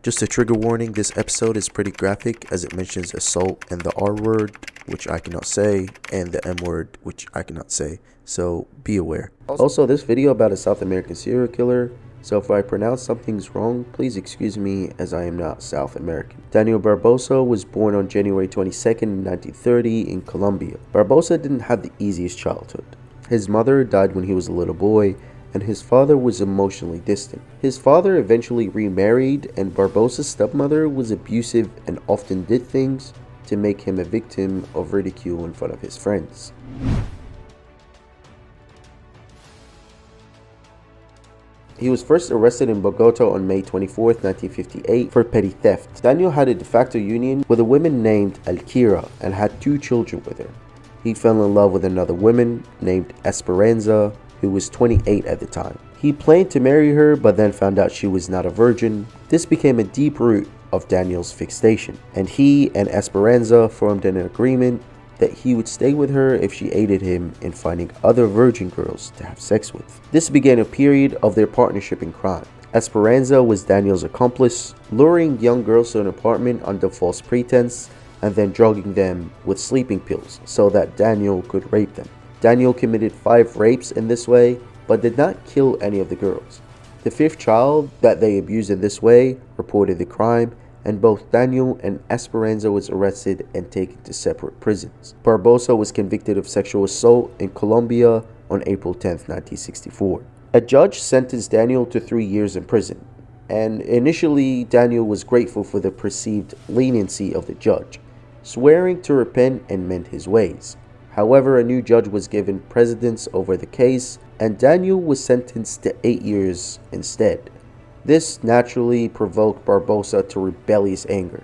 Just a trigger warning, this episode is pretty graphic as it mentions assault and the R word, which I cannot say, and the M word, which I cannot say, so be aware. Also, this video about a South American serial killer, so if I pronounce some things wrong, please excuse me as I am not South American. Daniel Barbosa was born on January 22nd, 1930 in Colombia. Barbosa didn't have the easiest childhood. His mother died when he was a little boy, and his father was emotionally distant. His father eventually remarried, and Barbosa's stepmother was abusive and often did things to make him a victim of ridicule in front of his friends. He was first arrested in Bogota on May 24, 1958 for petty theft. Daniel had a de facto union with a woman named Alkira and had 2 children with her. He fell in love with another woman named Esperanza, who was 28 at the time. He planned to marry her, but then found out she was not a virgin. This became a deep root of Daniel's fixation, and he and Esperanza formed an agreement that he would stay with her if she aided him in finding other virgin girls to have sex with. This began a period of their partnership in crime. Esperanza was Daniel's accomplice, luring young girls to an apartment under false pretense and then drugging them with sleeping pills so that Daniel could rape them. Daniel committed 5 rapes in this way, but did not kill any of the girls. The 5th child that they abused in this way reported the crime, and both Daniel and Esperanza was arrested and taken to separate prisons. Barbosa was convicted of sexual assault in Colombia on April 10, 1964. A judge sentenced Daniel to 3 years in prison, and initially Daniel was grateful for the perceived leniency of the judge, swearing to repent and mend his ways. However, a new judge was given precedence over the case, and Daniel was sentenced to 8 years instead. This naturally provoked Barbosa to rebellious anger.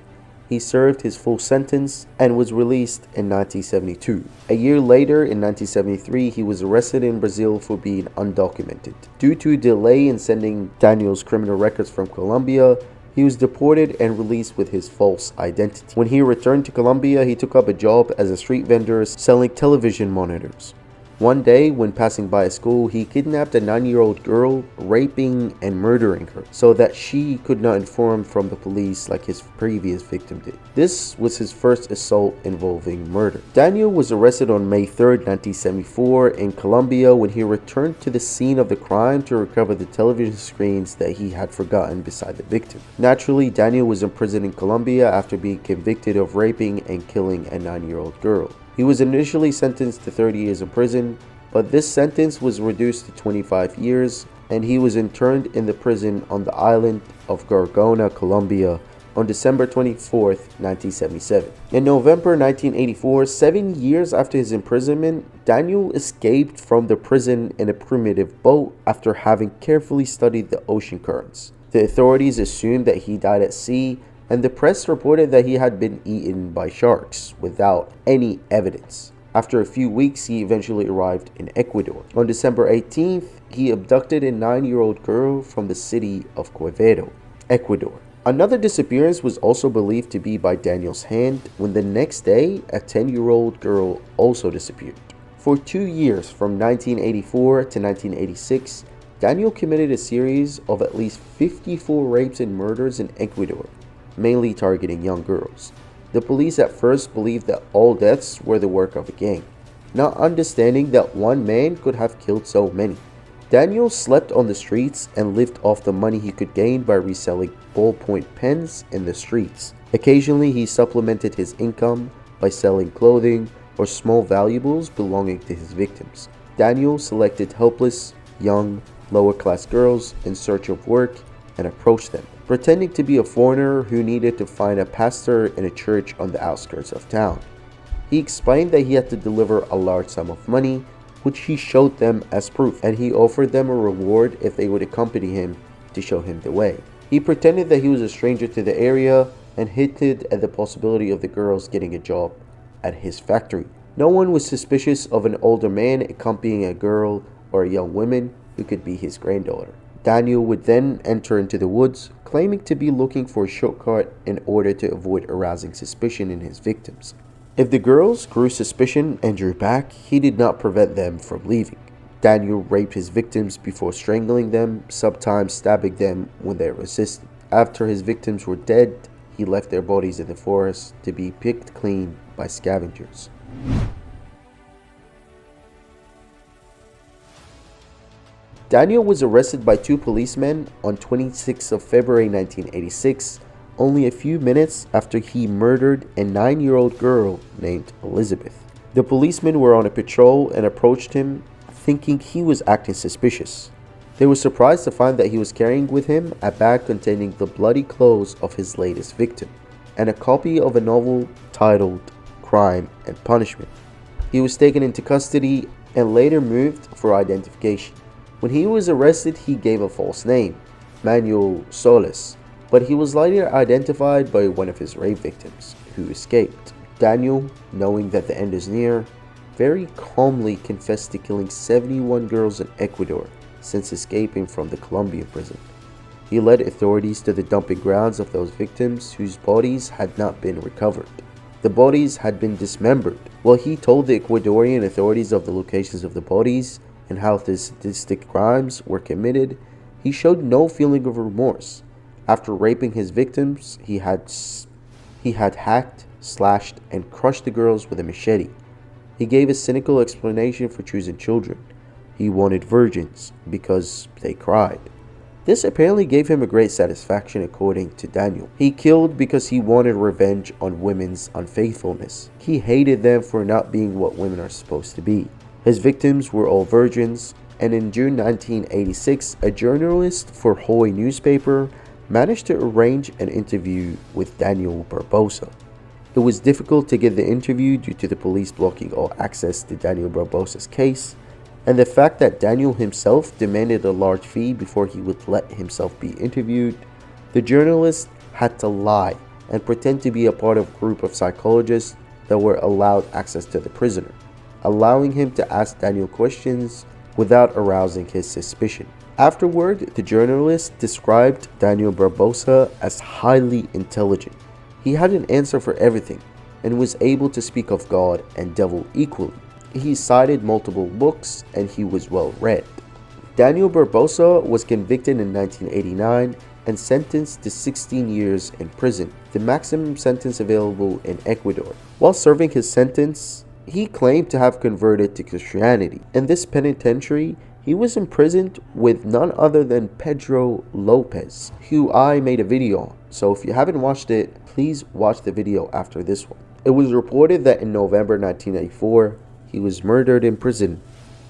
He served his full sentence and was released in 1972. A year later, in 1973, he was arrested in Brazil for being undocumented. Due to a delay in sending Daniel's criminal records from Colombia, he was deported and released with his false identity. When he returned to Colombia, he took up a job as a street vendor selling television monitors. One day, when passing by a school, he kidnapped a 9-year-old girl, raping and murdering her so that she could not inform from the police like his previous victim did. This was his first assault involving murder. Daniel was arrested on May 3, 1974 in Colombia when he returned to the scene of the crime to recover the television screens that he had forgotten beside the victim. Naturally, Daniel was imprisoned in Colombia after being convicted of raping and killing a 9-year-old girl. He was initially sentenced to 30 years in prison, but this sentence was reduced to 25 years, and he was interned in the prison on the island of Gorgona, Colombia, on December 24, 1977. In November 1984, 7 years after his imprisonment, Daniel escaped from the prison in a primitive boat after having carefully studied the ocean currents. The authorities assumed that he died at sea, and the press reported that he had been eaten by sharks without any evidence. After a few weeks, he eventually arrived in Ecuador. On December 18th, he abducted a 9-year-old girl from the city of Quevedo, Ecuador. Another disappearance was also believed to be by Daniel's hand when the next day, a 10-year-old girl also disappeared. For 2 years, from 1984 to 1986, Daniel committed a series of at least 54 rapes and murders in Ecuador, mainly targeting young girls. The police at first believed that all deaths were the work of a gang, not understanding that one man could have killed so many. Daniel slept on the streets and lived off the money he could gain by reselling ballpoint pens in the streets. Occasionally, he supplemented his income by selling clothing or small valuables belonging to his victims. Daniel selected helpless, young, lower-class girls in search of work and approached them, pretending to be a foreigner who needed to find a pastor in a church on the outskirts of town. He explained that he had to deliver a large sum of money, which he showed them as proof, and he offered them a reward if they would accompany him to show him the way. He pretended that he was a stranger to the area and hinted at the possibility of the girls getting a job at his factory. No one was suspicious of an older man accompanying a girl or a young woman who could be his granddaughter. Daniel would then enter into the woods, claiming to be looking for a shortcut in order to avoid arousing suspicion in his victims. If the girls grew suspicion and drew back, he did not prevent them from leaving. Daniel raped his victims before strangling them, sometimes stabbing them when they resisted. After his victims were dead, he left their bodies in the forest to be picked clean by scavengers. Daniel was arrested by two policemen on 26th of February 1986, only a few minutes after he murdered a 9-year-old girl named Elizabeth. The policemen were on a patrol and approached him thinking he was acting suspicious. They were surprised to find that he was carrying with him a bag containing the bloody clothes of his latest victim and a copy of a novel titled Crime and Punishment. He was taken into custody and later moved for identification. When he was arrested, he gave a false name, Manuel Solis, but he was later identified by one of his rape victims, who escaped. Daniel, knowing that the end is near, very calmly confessed to killing 71 girls in Ecuador since escaping from the Colombian prison. He led authorities to the dumping grounds of those victims whose bodies had not been recovered. The bodies had been dismembered. While he told the Ecuadorian authorities of the locations of the bodies and how the sadistic crimes were committed, he showed no feeling of remorse. After raping his victims, he had hacked, slashed, and crushed the girls with a machete. He gave a cynical explanation for choosing children. He wanted virgins because they cried. This apparently gave him a great satisfaction, according to Daniel. He killed because he wanted revenge on women's unfaithfulness. He hated them for not being what women are supposed to be. His victims were all virgins, and in June 1986, a journalist for Hoy newspaper managed to arrange an interview with Daniel Barbosa. It was difficult to get the interview due to the police blocking all access to Daniel Barbosa's case, and the fact that Daniel himself demanded a large fee before he would let himself be interviewed. The journalist had to lie and pretend to be a part of a group of psychologists that were allowed access to the prisoner, allowing him to ask Daniel questions without arousing his suspicion. Afterward, the journalist described Daniel Barbosa as highly intelligent. He had an answer for everything and was able to speak of God and devil equally. He cited multiple books and he was well read. Daniel Barbosa was convicted in 1989 and sentenced to 16 years in prison, the maximum sentence available in Ecuador. While serving his sentence, he claimed to have converted to Christianity. In this penitentiary, he was imprisoned with none other than Pedro Lopez, who I made a video on. So if you haven't watched it, please watch the video after this one. It was reported that in November 1994, he was murdered in prison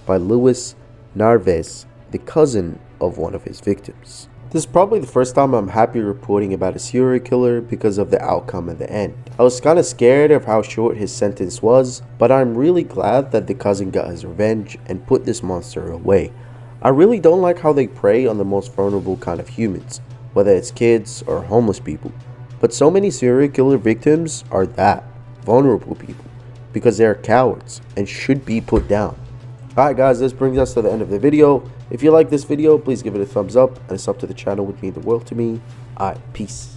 by Luis Narvaez, the cousin of one of his victims. This is probably the first time I'm happy reporting about a serial killer because of the outcome at the end. I was kind of scared of how short his sentence was, but I'm really glad that the cousin got his revenge and put this monster away. I really don't like how they prey on the most vulnerable kind of humans, whether it's kids or homeless people. But so many serial killer victims are that, vulnerable people, because they are cowards and should be put down. Alright guys, this brings us to the end of the video. If you like this video, please give it a thumbs up and a sub to the channel would mean the world to me. Alright, peace.